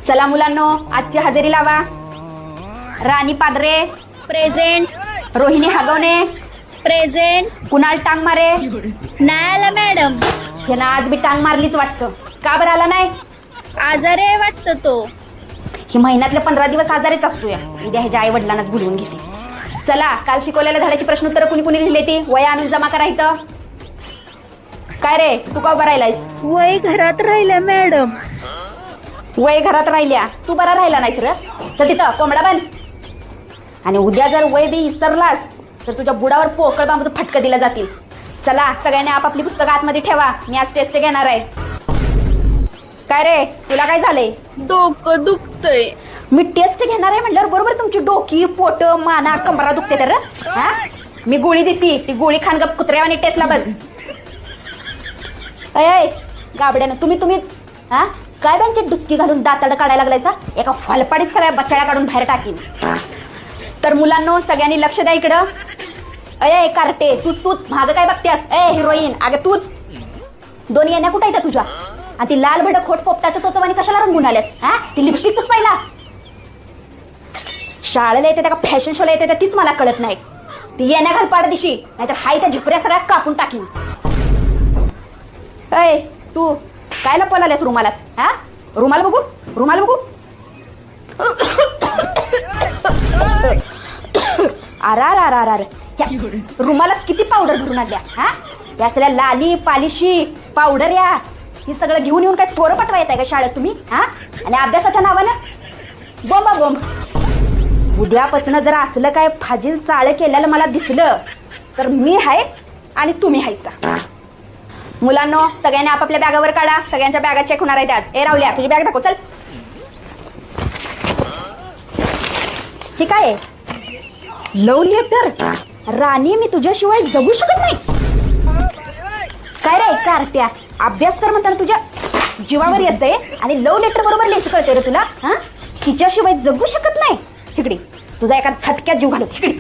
चला मुलांनो, आजची हजेरी लावा. राणी पादरे प्रेझेंट. रोहिणी हागवणे प्रेझेंट. कुणाल टांग मारे नाही आला मॅडम. हे ना आज मी टांग मारलीच वाटतं. का बरं आला नाही? आजारी आहे वाटतं तो. ही महिन्यातले 15 दिवस आजारीच असतो या. उद्या ह्याच्या आई वडिलांनाच बोलवून घेते. चला, काल शिकवलेल्या धड्याची प्रश्न उत्तर कुणी कुणी लिहिले ती वया आणून जमा करा इथं. काय रे, तू का उभा राहिलायस? वय घरात राहिल्या मॅडम. वय घरात राहिल्या, तू बरा राहिला नाहीस र. चल तिथं कोंबडा बन. आणि उद्या जर वय बी विसरलास तर तुझ्या बुडावर पोकळ बांबूचं फटकं दिलं जातील. चला, सगळ्यांनी आपापली पुस्तकं आतमध्ये ठेवा. मी आज टेस्ट घेणार आहे. काय रे, तुला काय झालंय? डोकं दुखतंय. मी टेस्ट घेणार आहे म्हटल्यावर बरोबर तुमची डोकी, पोट, माना, कंबरा दुखते तर. हा, मी गोळी देते, ती गोळी खान गप कुत्र्यावानी टेस्टला बस. अय गाबड्यानं, तुम्हीच हा काय बँकेत डुसकी घालून दाताड काढायला लागलायसा? एका फलपाडीत सगळ्या बच्चाळ्या काढून बाहेर टाकीन. तर मुलांनो, सगळ्यांनी लक्ष द्या इकडं. अय कार्टे, तूच मागं काय बघतेस? हिरोईन, अगं तूच. दोन येण्या कुठं येत्या तुझ्या? आणि ती लाल भडक खोट पोपटाच्या चोचवानी कशाला रंगून आल्यास? हा, ती लिपस्टिक तूच पाहिला. शाळेला येते त्या का फॅशन शोला येते त्या तीच मला कळत नाही. ती येण्या घाल पाडदिशी, नाहीतर हाय त्या झिपऱ्या सगळ्या कापून टाकीन. अय तू काय लपवला आल्यास रुमालात? हा, रुमाल बघू, रुमाल बघू. आरार रुमालात किती पावडर भरून आणल्या? हा, या सगळ्या लाली पालिशी पावडर या ही सगळं घेऊन येऊन काय थोडं पटवा येत आहे का शाळेत तुम्ही? हा, आणि अभ्यासाच्या नावानं बोंबा बोंब. उद्यापासून जर असलं काय फाजील चाळ केलेलं मला दिसलं तर मी आहे आणि तुम्ही हायचा. मुलांनो, सगळ्यांनी आपापल्या बॅगावर काढा. सगळ्यांच्या बॅगा चेक होणार आहेत आज. ए रावल्या, तुझी बॅग दाखव. चल. हे काय आहे? Love letter. राणी, मी तुझ्याशिवाय जगू शकत नाही. काय रे कार्ट्या, अभ्यास कर म्हणताना तुझ्या जीवावर येतंय आणि लव्ह लेटर बरोबर लिहायचं कळतंय रे तुला? हा, तिच्याशिवाय जगू शकत नाही. तिकडे तुझा एका झटक्यात जीव घालू. तिकडे